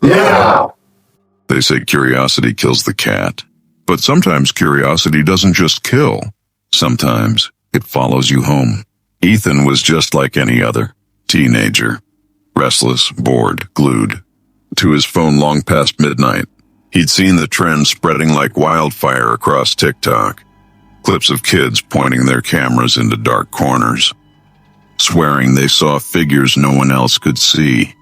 Now! They say curiosity kills the cat. But sometimes curiosity doesn't just kill. Sometimes it follows you home. Ethan was just like any other teenager. Restless, bored, glued to his phone long past midnight. He'd seen the trend spreading like wildfire across TikTok. Clips of kids pointing their cameras into dark corners, swearing they saw figures no one else could see.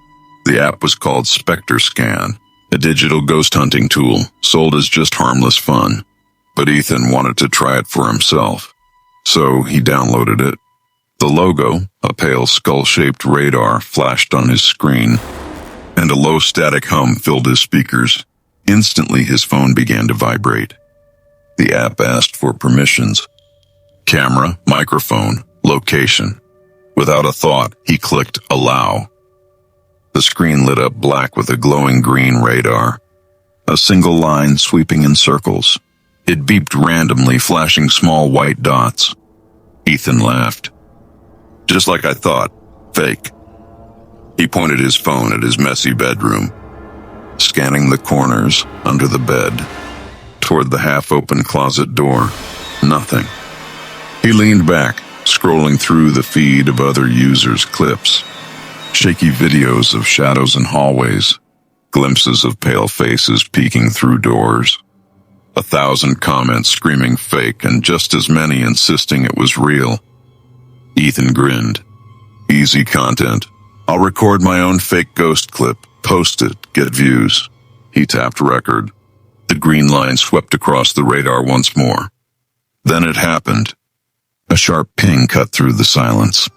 The app was called Specter Scan, a digital ghost hunting tool sold as just harmless fun. But Ethan wanted to try it for himself, so he downloaded it. The logo, a pale skull-shaped radar, flashed on his screen, and a low static hum filled his speakers. Instantly, his phone began to vibrate. The app asked for permissions. Camera, microphone, location. Without a thought, he clicked allow. The screen lit up black with a glowing green radar, a single line sweeping in circles. It beeped randomly, flashing small white dots. Ethan laughed. Just like I thought, fake. He pointed his phone at his messy bedroom, scanning the corners under the bed, toward the half-open closet door. Nothing. He leaned back, scrolling through the feed of other users' clips. Shaky videos of shadows in hallways, glimpses of pale faces peeking through doors. 1,000 comments screaming fake and just as many insisting it was real. Ethan grinned. Easy content. I'll record my own fake ghost clip, post it, get views. He tapped record. The green line swept across the radar once more. Then it happened. A sharp ping cut through the silence.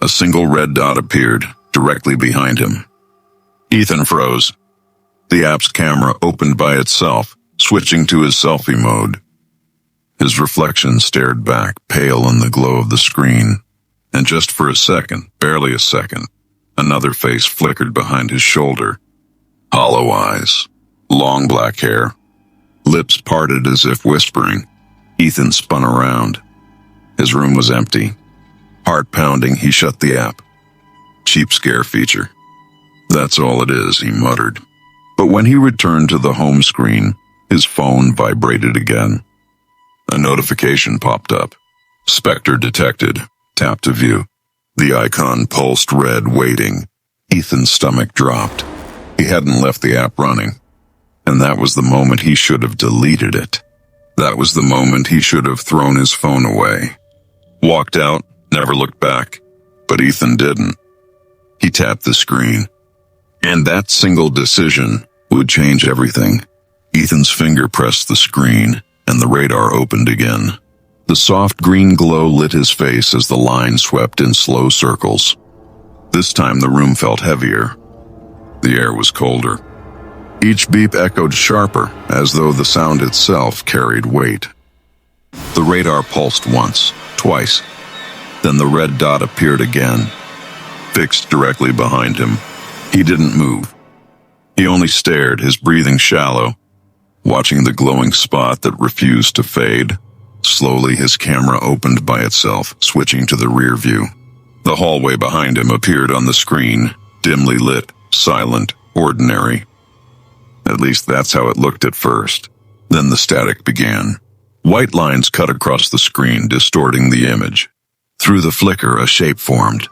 A single red dot appeared directly behind him. Ethan froze. The app's camera opened by itself, switching to his selfie mode. His reflection stared back, pale in the glow of the screen. And just for a second, barely a second, another face flickered behind his shoulder. Hollow eyes, long black hair, lips parted as if whispering. Ethan spun around. His room was empty. Heart pounding, he shut the app. Cheap scare feature. That's all it is, he muttered. But when he returned to the home screen, his phone vibrated again. A notification popped up. Specter detected. Tap to view. The icon pulsed red, waiting. Ethan's stomach dropped. He hadn't left the app running. And that was the moment he should have deleted it. That was the moment he should have thrown his phone away. Walked out, never looked back. But Ethan didn't. He tapped the screen. And that single decision would change everything. Ethan's finger pressed the screen, and the radar opened again. The soft green glow lit his face as the line swept in slow circles. This time the room felt heavier. The air was colder. Each beep echoed sharper, as though the sound itself carried weight. The radar pulsed once, twice. Then the red dot appeared again, fixed directly behind him. He didn't move. He only stared, his breathing shallow, watching the glowing spot that refused to fade. Slowly, his camera opened by itself, switching to the rear view. The hallway behind him appeared on the screen, dimly lit, silent, ordinary. At least that's how it looked at first. Then the static began. White lines cut across the screen, distorting the image. Through the flicker, a shape formed.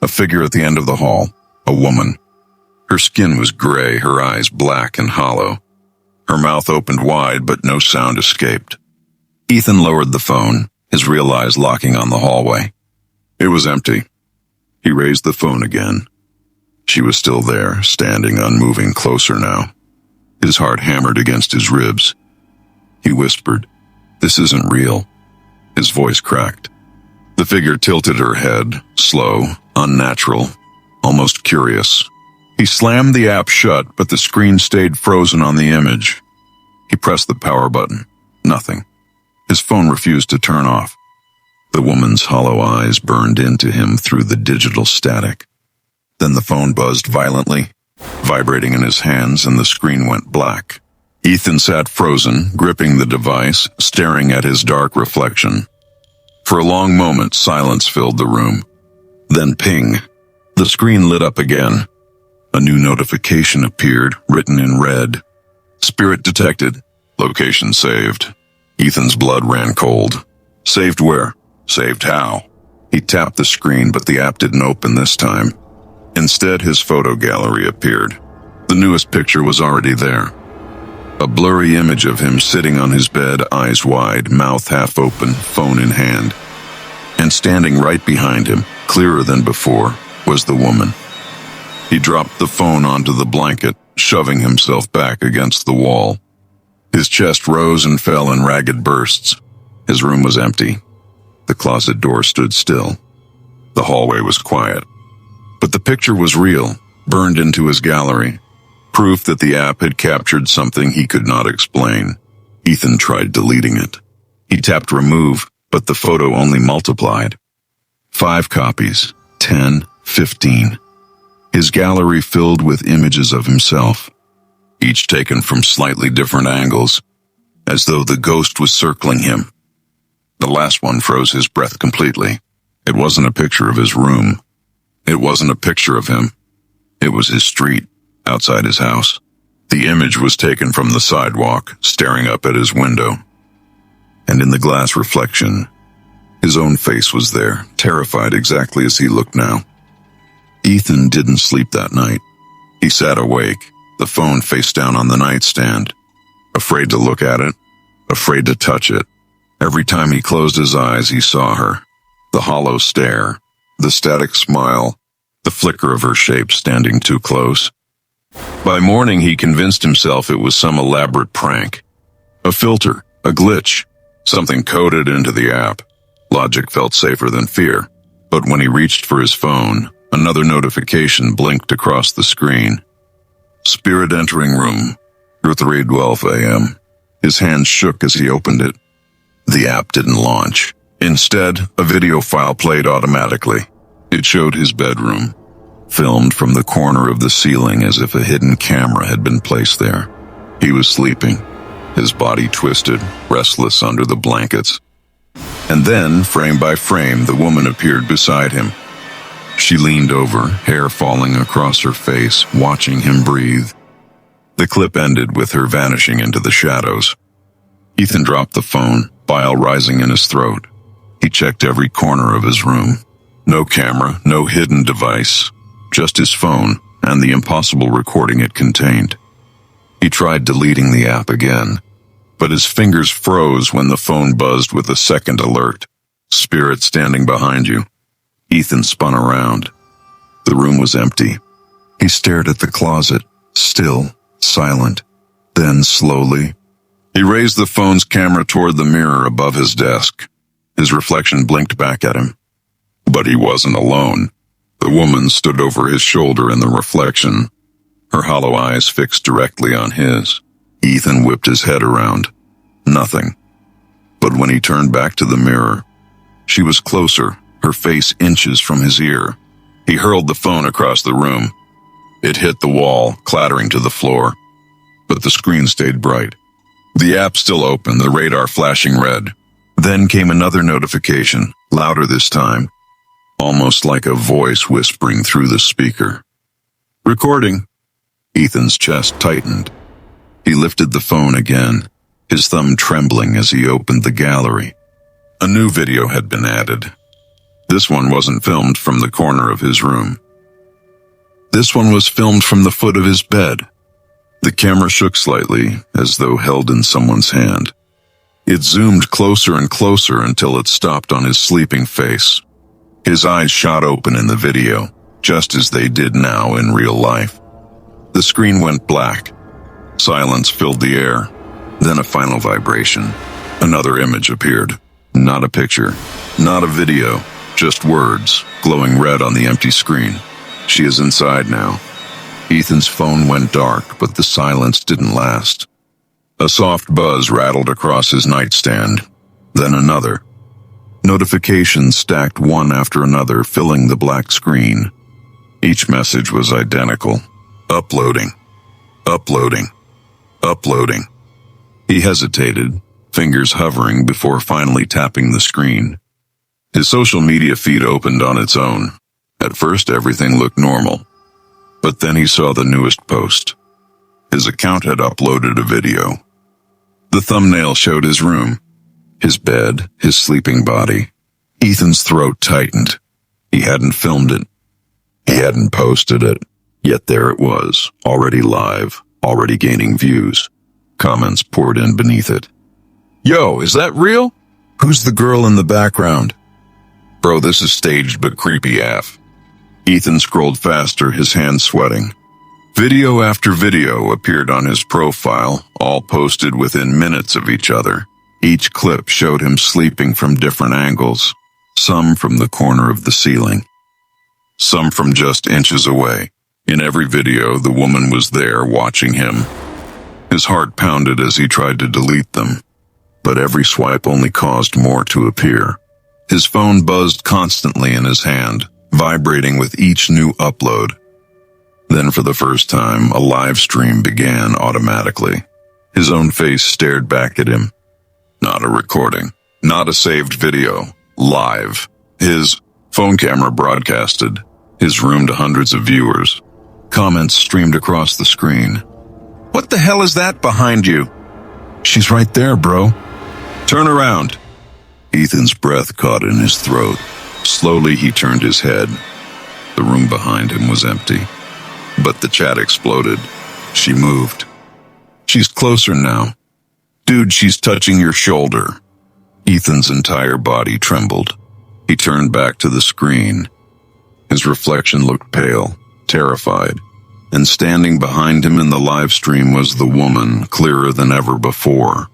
A figure at the end of the hall, a woman. Her skin was gray, her eyes black and hollow. Her mouth opened wide, but no sound escaped. Ethan lowered the phone, his real eyes locking on the hallway. It was empty. He raised the phone again. She was still there, standing unmoving, closer now. His heart hammered against his ribs. He whispered, "This isn't real." His voice cracked. The figure tilted her head, slow, unnatural, almost curious. He slammed the app shut, but the screen stayed frozen on the image. He pressed the power button. Nothing. His phone refused to turn off. The woman's hollow eyes burned into him through the digital static. Then the phone buzzed violently, vibrating in his hands, and the screen went black. Ethan sat frozen, gripping the device, staring at his dark reflection. For a long moment, silence filled the room. Then ping. The screen lit up again. A new notification appeared, written in red. Spirit detected. Location saved. Ethan's blood ran cold. Saved where? Saved how? He tapped the screen, but the app didn't open this time. Instead, his photo gallery appeared. The newest picture was already there. A blurry image of him sitting on his bed, eyes wide, mouth half open, phone in hand. And standing right behind him, clearer than before, was the woman. He dropped the phone onto the blanket, shoving himself back against the wall. His chest rose and fell in ragged bursts. His room was empty. The closet door stood still. The hallway was quiet. But the picture was real, burned into his gallery. Proof that the app had captured something he could not explain. Ethan tried deleting it. He tapped remove, but the photo only multiplied. 5 copies, 10, 15. His gallery filled with images of himself, each taken from slightly different angles, as though the ghost was circling him. The last one froze his breath completely. It wasn't a picture of his room. It wasn't a picture of him. It was his street, outside his house. The image was taken from the sidewalk, staring up at his window. And in the glass reflection, his own face was there, terrified exactly as he looked now. Ethan didn't sleep that night. He sat awake, the phone face down on the nightstand, afraid to look at it, afraid to touch it. Every time he closed his eyes, he saw her. The hollow stare, the static smile, the flicker of her shape standing too close. By morning, he convinced himself it was some elaborate prank. A filter, a glitch, something coded into the app. Logic felt safer than fear. But when he reached for his phone, another notification blinked across the screen. Spirit entering room, 3:12 a.m. His hands shook as he opened it. The app didn't launch. Instead, a video file played automatically. It showed his bedroom, filmed from the corner of the ceiling as if a hidden camera had been placed there. He was sleeping, his body twisted, restless under the blankets. And then, frame by frame, the woman appeared beside him. She leaned over, hair falling across her face, watching him breathe. The clip ended with her vanishing into the shadows. Ethan dropped the phone, bile rising in his throat. He checked every corner of his room. No camera, no hidden device, just his phone and the impossible recording it contained. He tried deleting the app again, but his fingers froze when the phone buzzed with a second alert. Spirit standing behind you. Ethan spun around. The room was empty. He stared at the closet, still, silent. Then, slowly, he raised the phone's camera toward the mirror above his desk. His reflection blinked back at him. But he wasn't alone. The woman stood over his shoulder in the reflection, her hollow eyes fixed directly on his. Ethan whipped his head around. Nothing. But when he turned back to the mirror, she was closer, her face inches from his ear. He hurled the phone across the room. It hit the wall, clattering to the floor. But the screen stayed bright. The app still open, the radar flashing red. Then came another notification, louder this time, almost like a voice whispering through the speaker. Recording. Ethan's chest tightened. He lifted the phone again, his thumb trembling as he opened the gallery. A new video had been added. This one wasn't filmed from the corner of his room. This one was filmed from the foot of his bed. The camera shook slightly, as though held in someone's hand. It zoomed closer and closer until it stopped on his sleeping face. His eyes shot open in the video, just as they did now in real life. The screen went black. Silence filled the air. Then a final vibration. Another image appeared. Not a picture, not a video, just words, glowing red on the empty screen. She is inside now. Ethan's phone went dark, but the silence didn't last. A soft buzz rattled across his nightstand. Then another. Notifications stacked one after another, filling the black screen. Each message was identical. Uploading. Uploading. Uploading. He hesitated, fingers hovering before finally tapping the screen. His social media feed opened on its own. At first, everything looked normal. But then he saw the newest post. His account had uploaded a video. The thumbnail showed his room, his bed, his sleeping body. Ethan's throat tightened. He hadn't filmed it. He hadn't posted it. Yet there it was, already live, already gaining views. Comments poured in beneath it. Yo, is that real? Who's the girl in the background? Bro, this is staged but creepy AF. Ethan scrolled faster, his hands sweating. Video after video appeared on his profile, all posted within minutes of each other. Each clip showed him sleeping from different angles, some from the corner of the ceiling, some from just inches away. In every video, the woman was there watching him. His heart pounded as he tried to delete them, but every swipe only caused more to appear. His phone buzzed constantly in his hand, vibrating with each new upload. Then for the first time, a live stream began automatically. His own face stared back at him. Not a recording, not a saved video, live. His phone camera broadcasted his room to hundreds of viewers. Comments streamed across the screen. What the hell is that behind you? She's right there, bro. Turn around. Ethan's breath caught in his throat. Slowly he turned his head. The room behind him was empty. But the chat exploded. She moved. She's closer now. Dude, she's touching your shoulder. Ethan's entire body trembled. He turned back to the screen. His reflection looked pale, terrified, and standing behind him in the live stream was the woman, clearer than ever before.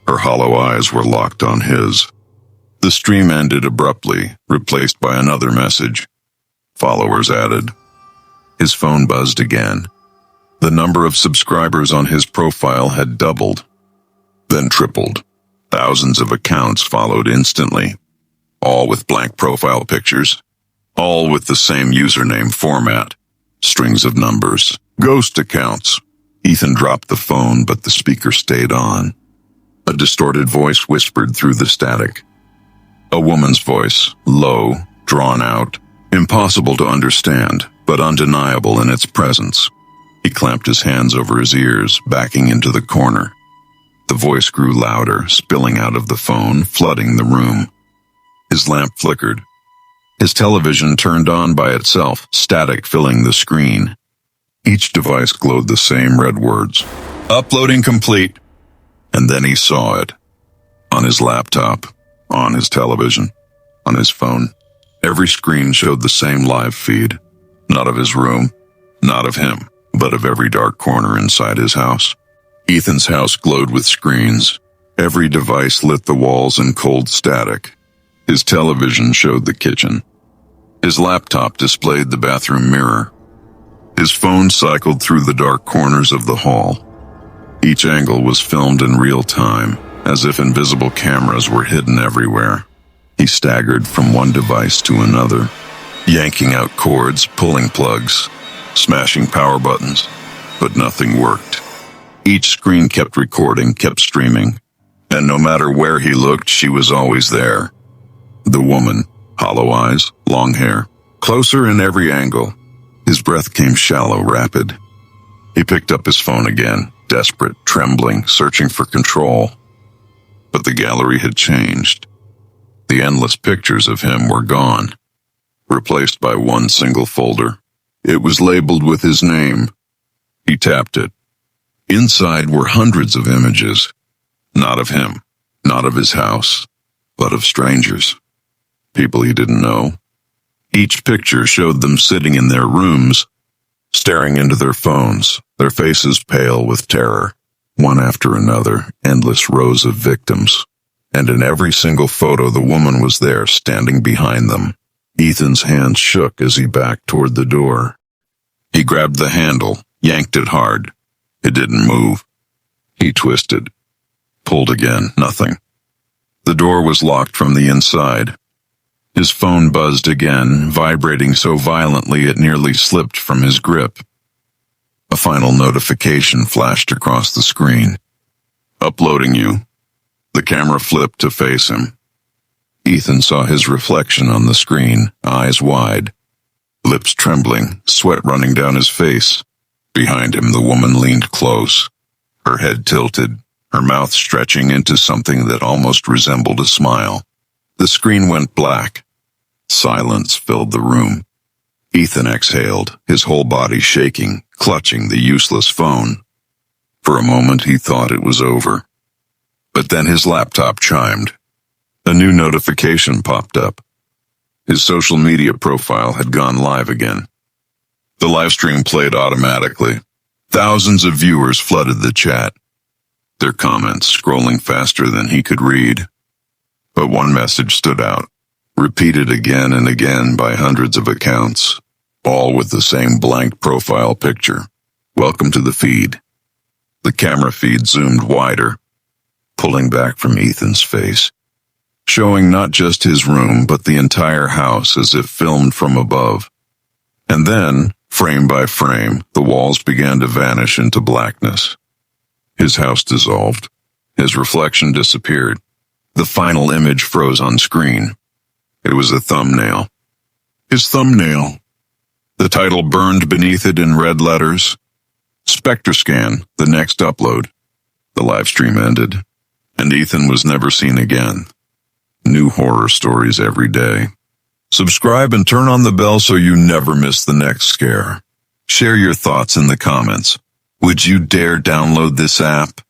Her hollow eyes were locked on his. The stream ended abruptly, replaced by another message. Followers added. His phone buzzed again. The number of subscribers on his profile had doubled, then tripled. Thousands of accounts followed instantly, all with blank profile pictures, all with the same username format, strings of numbers, ghost accounts. Ethan dropped the phone, but the speaker stayed on. A distorted voice whispered through the static. A woman's voice, low, drawn out, impossible to understand, but undeniable in its presence. He clamped his hands over his ears, backing into the corner. The voice grew louder, spilling out of the phone, flooding the room. His lamp flickered. His television turned on by itself, static filling the screen. Each device glowed the same red words. Uploading complete. And then he saw it. On his laptop, on his television, on his phone. Every screen showed the same live feed. Not of his room, not of him, but of every dark corner inside his house. Ethan's house glowed with screens. Every device lit the walls in cold static. His television showed the kitchen. His laptop displayed the bathroom mirror. His phone cycled through the dark corners of the hall. Each angle was filmed in real time, as if invisible cameras were hidden everywhere. He staggered from one device to another, yanking out cords, pulling plugs, smashing power buttons, but nothing worked. Each screen kept recording, kept streaming, and no matter where he looked, she was always there. The woman, hollow eyes, long hair, closer in every angle. His breath came shallow, rapid. He picked up his phone again, desperate, trembling, searching for control. But the gallery had changed. The endless pictures of him were gone, replaced by one single folder. It was labeled with his name. He tapped it. Inside were hundreds of images, not of him, not of his house, but of strangers, people he didn't know. Each picture showed them sitting in their rooms, staring into their phones, their faces pale with terror. One after another, endless rows of victims. And in every single photo, the woman was there, standing behind them. Ethan's hands shook as he backed toward the door. He grabbed the handle, yanked it hard. It didn't move. He twisted, pulled again, nothing. The door was locked from the inside. His phone buzzed again, vibrating so violently it nearly slipped from his grip. A final notification flashed across the screen. Uploading you. The camera flipped to face him. Ethan saw his reflection on the screen, eyes wide. lips trembling, sweat running down his face. Behind him, the woman leaned close, her head tilted, her mouth stretching into something that almost resembled a smile. The screen went black. Silence filled the room. Ethan exhaled, his whole body shaking, clutching the useless phone. For a moment, he thought it was over. But then his laptop chimed. A new notification popped up. His social media profile had gone live again. The live stream played automatically. Thousands of viewers flooded the chat, their comments scrolling faster than he could read. But one message stood out, repeated again and again by hundreds of accounts, all with the same blank profile picture. Welcome to the feed. The camera feed zoomed wider, pulling back from Ethan's face, showing not just his room but the entire house as if filmed from above. And then, frame by frame, the walls began to vanish into blackness. His house dissolved. His reflection disappeared. The final image froze on screen. It was a thumbnail. His thumbnail. The title burned beneath it in red letters. Specter scan, the next upload. The live stream ended, and Ethan was never seen again. New horror stories every day. Subscribe and turn on the bell so you never miss the next scare. Share your thoughts in the comments. Would you dare download this app?